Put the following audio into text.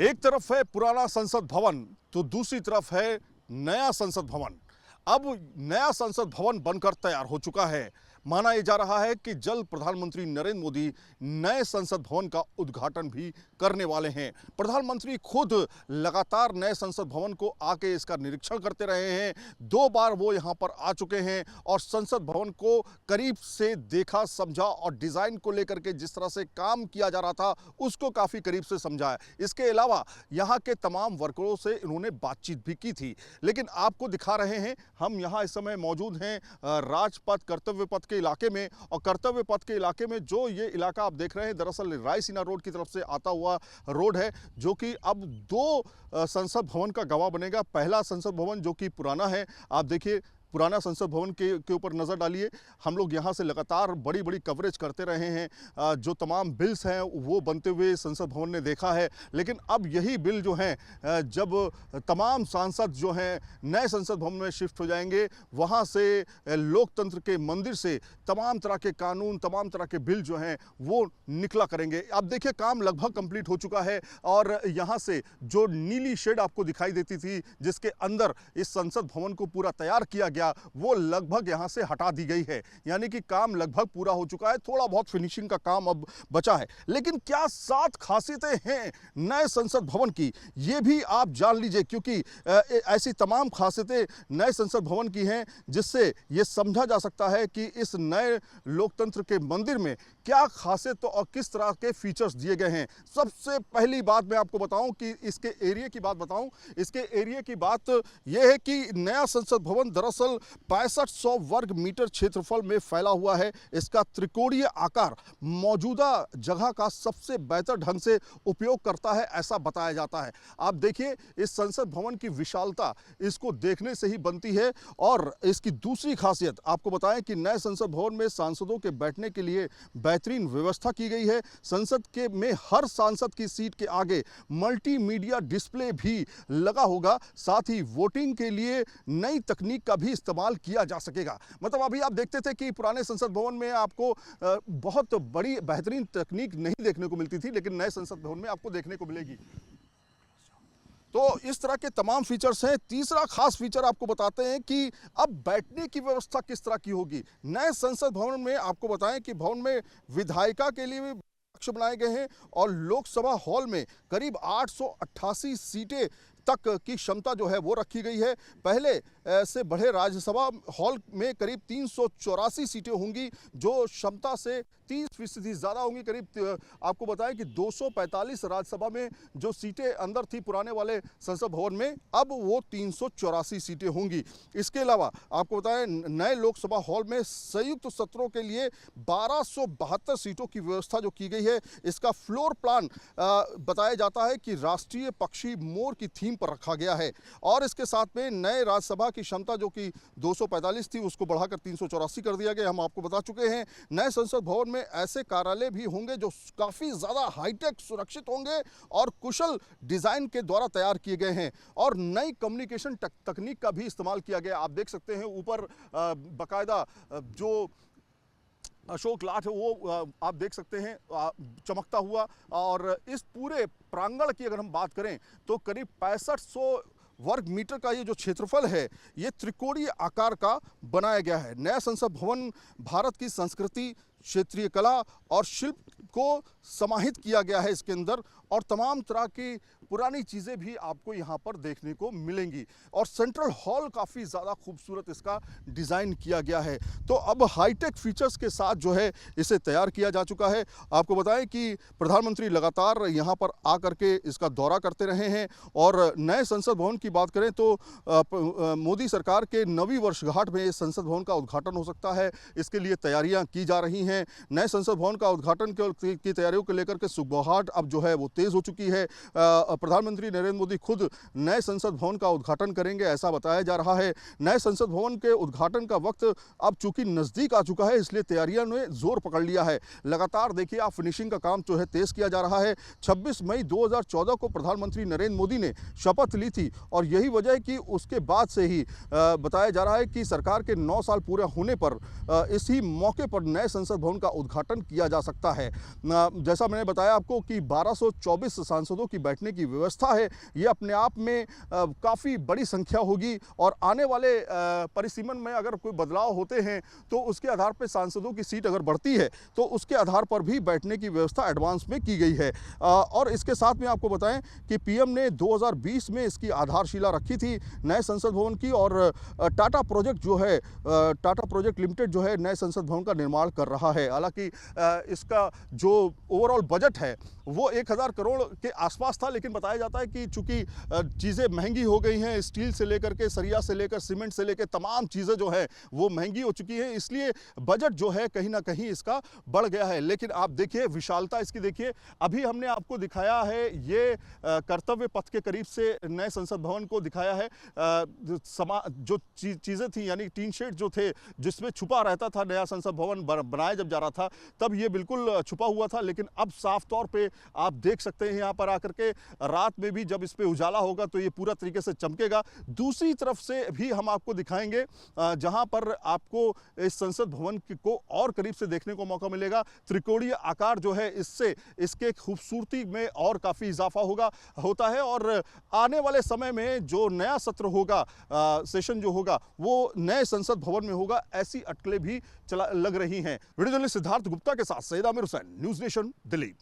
एक तरफ है पुराना संसद भवन तो दूसरी तरफ है नया संसद भवन। अब नया संसद भवन बनकर तैयार हो चुका है। माना यह जा रहा है कि जल्द प्रधानमंत्री नरेंद्र मोदी नए संसद भवन का उद्घाटन भी करने वाले हैं। प्रधानमंत्री खुद लगातार नए संसद भवन को आके इसका निरीक्षण करते रहे हैं। 2 बार वो यहां पर आ चुके हैं और संसद भवन को करीब से देखा, समझा और डिजाइन को लेकर के जिस तरह से काम किया जा रहा था उसको काफी करीब से समझा है। इसके अलावा यहां के तमाम वर्करों से इन्होंने बातचीत भी की थी। लेकिन आपको दिखा रहे हैं, हम यहां इस समय मौजूद हैं राजपथ कर्तव्य पथ के इलाके में। और कर्तव्य पथ के इलाके में जो ये इलाका आप देख रहे हैं, दरअसल रायसीना रोड की तरफ से आता हुआ रोड है, जो कि अब 2 संसद भवन का गवाह बनेगा। पहला संसद भवन जो कि पुराना है, आप देखिए पुराना संसद भवन के ऊपर नज़र डालिए। हम लोग यहाँ से लगातार बड़ी बड़ी कवरेज करते रहे हैं। जो तमाम बिल्स हैं वो बनते हुए संसद भवन ने देखा है। लेकिन अब यही बिल जो हैं, जब तमाम सांसद जो हैं नए संसद भवन में शिफ्ट हो जाएंगे, वहाँ से लोकतंत्र के मंदिर से तमाम तरह के कानून, तमाम तरह के बिल जो हैं वो निकला करेंगे। अब देखिए काम लगभग कंप्लीट हो चुका है और यहाँ से जो नीली शेड आपको दिखाई देती थी जिसके अंदर इस संसद भवन को पूरा तैयार किया गया, वो लगभग यहां से हटा दी गई है। यानी कि काम लगभग पूरा हो चुका है। थोड़ा बहुत फिनिशिंग का काम अब बचा है। लेकिन क्या 7 खासियतें हैं नए संसद भवन की, ये भी आप जान लीजिए, क्योंकि ऐसी तमाम खासियतें नए संसद भवन की हैं जिससे ये समझा जा सकता है कि इस नए लोकतंत्र के मंदिर में क्या खासियत और किस तरह के फीचर्स दिए गए हैं। सबसे पहली बात मैं आपको बताऊं कि इसके एरिया की बात बताऊं। इसके एरिया की बात यह है कि नया संसद भवन दरअसल 6500 वर्ग मीटर क्षेत्रफल में फैला हुआ है। इसका त्रिकोणीय आकार मौजूदा जगह का सबसे बेहतर ढंग से उपयोग करता है, ऐसा बताया जाता है। आप देखिए इस संसद भवन की विशालता इसको देखने से ही बनती है। और इसकी दूसरी खासियत आपको बताएं कि नए संसद भवन में सांसदों के बैठने के लिए बेहतरीन व्यवस्था की गई है। संसद के में हर सांसद की सीट के आगे मल्टीमीडिया डिस्प्ले भी लगा होगा। साथ ही वोटिंग के लिए नई तकनीक का भी इस्तेमाल किया जा सकेगा। मतलब अभी आप देखते थे कि पुराने संसद भवन में आपको बहुत बड़ी बेहतरीन तकनीक नहीं देखने को मिलती थी, लेकिन नए संसद भवन में आपको देखने को मिलेगी। तो इस तरह के तमाम फीचर्स हैं। तीसरा खास फीचर आपको बताते हैं कि अब बैठने की व्यवस्था किस तरह की होगी। नए संसद भवन में आपको बताएं कि भवन में विधायिका के लिए भी कक्ष बनाए गए हैं और लोकसभा हॉल में करीब 888 सीटें तक की क्षमता जो है वो रखी गई है। पहले से बढ़े राज्यसभा हॉल में करीब 384 सीटें होंगी, जो क्षमता से 30% ज़्यादा होंगी। करीब आपको बताएं कि 245 राज्यसभा में जो सीटें अंदर थी पुराने वाले संसद भवन में, अब वो 384 सीटें होंगी। इसके अलावा आपको बताएं नए लोकसभा हॉल में संयुक्त सत्रों के लिए 1272 सीटों की व्यवस्था जो की गई है। इसका फ्लोर प्लान बताया जाता है कि राष्ट्रीय पक्षी मोर की थीम पर रखा गया है। और इसके साथ में नए राज्यसभा की क्षमता जो कि 245 थी उसको बढ़ाकर 384 कर दिया गया। हम आपको बता चुके हैं नए संसद भवन में ऐसे कार्यालय भी होंगे जो काफी ज्यादा हाईटेक, सुरक्षित होंगे और कुशल डिजाइन के द्वारा तैयार किए गए हैं। और नई कम्युनिकेशन तकनीक का भी इस्तेमाल किया गया। आप देख सकते हैं ऊपर बकायदा जो अशोक लाट है वो आप देख सकते हैं चमकता हुआ। और इस पूरे प्रांगण की अगर हम बात करें तो करीब 6500 वर्ग मीटर का ये जो क्षेत्रफल है ये त्रिकोणीय आकार का बनाया गया है। नया संसद भवन भारत की संस्कृति, क्षेत्रीय कला और शिल्प को समाहित किया गया है इसके अंदर। और तमाम तरह की पुरानी चीज़ें भी आपको यहाँ पर देखने को मिलेंगी। और सेंट्रल हॉल काफ़ी ज़्यादा खूबसूरत इसका डिज़ाइन किया गया है। तो अब हाईटेक फीचर्स के साथ जो है इसे तैयार किया जा चुका है। आपको बताएं कि प्रधानमंत्री लगातार यहाँ पर आकर के इसका दौरा करते रहे हैं। और नए संसद भवन की बात करें तो मोदी सरकार के 9वीं वर्षगांठ में इस संसद भवन का उद्घाटन हो सकता है। इसके लिए तैयारियाँ की जा रही हैं। नए संसद भवन का उद्घाटन की तैयारियों को लेकर के सुगबुगाहट अब जो है वो तेज हो चुकी है। प्रधानमंत्री नरेंद्र मोदी खुद नए संसद भवन का उद्घाटन करेंगे, ऐसा बताया जा रहा है। नए संसद भवन के उद्घाटन का वक्त अब चूंकि नजदीक आ चुका है, इसलिए तैयारियों ने जोर पकड़ लिया है। लगातार देखिए आप फिनिशिंग का काम जो है तेज किया जा रहा है। 26 मई 2014 को प्रधानमंत्री नरेंद्र मोदी ने शपथ ली थी और यही वजह है कि उसके बाद से ही बताया जा रहा है कि सरकार के 9 साल पूरे होने पर इसी मौके पर नए संसद भवन का उद्घाटन किया जा सकता है। जैसा मैंने बताया आपको कि 1214 24 सांसदों की बैठने की व्यवस्था है, ये अपने आप में काफ़ी बड़ी संख्या होगी और आने वाले परिसीमन में अगर कोई बदलाव होते हैं तो उसके आधार पर सांसदों की सीट अगर बढ़ती है तो उसके आधार पर भी बैठने की व्यवस्था एडवांस में की गई है। और इसके साथ में आपको बताएं कि पीएम ने 2020 में इसकी आधारशिला रखी थी नए संसद भवन की और टाटा प्रोजेक्ट जो है टाटा प्रोजेक्ट लिमिटेड जो है नए संसद भवन का निर्माण कर रहा है। हालांकि इसका जो ओवरऑल बजट है वो 1000 करोड़ के आसपास था, लेकिन बताया जाता है कि चूंकि चीज़ें महंगी हो गई हैं, स्टील से लेकर के सरिया से लेकर सीमेंट से लेकर तमाम चीज़ें जो है वो महंगी हो चुकी हैं, इसलिए बजट जो है कहीं ना कहीं इसका बढ़ गया है। लेकिन आप देखिए विशालता इसकी देखिए, अभी हमने आपको दिखाया है ये कर्तव्य पथ के करीब से नए संसद भवन को दिखाया है। जो चीज़ें थी यानी टीन शेड जो थे जिसमें छुपा रहता था नया संसद भवन बनाया जब जा रहा था तब ये बिल्कुल छुपा हुआ था, लेकिन अब साफ तौर पे आप देख सकते हैं यहाँ पर आकर के रात में भी जब इस पे उजाला होगा तो ये पूरा तरीके से चमकेगा। दूसरी तरफ से भी हम आपको दिखाएंगे जहां पर आपको इस संसद भवन को और करीब से देखने को मौका मिलेगा। त्रिकोणीय आकार जो है इससे इसके खूबसूरती में और काफ़ी इजाफा होता है और आने वाले समय में जो नया सत्र होगा, सेशन जो होगा वो नए संसद भवन में होगा, ऐसी अटकलें भी लग रही हैं। वीडियो जर्नलिस्ट सिद्धार्थ गुप्ता के साथ सैयद आमिर हुसैन, न्यूज़ नेशन, दिल्ली।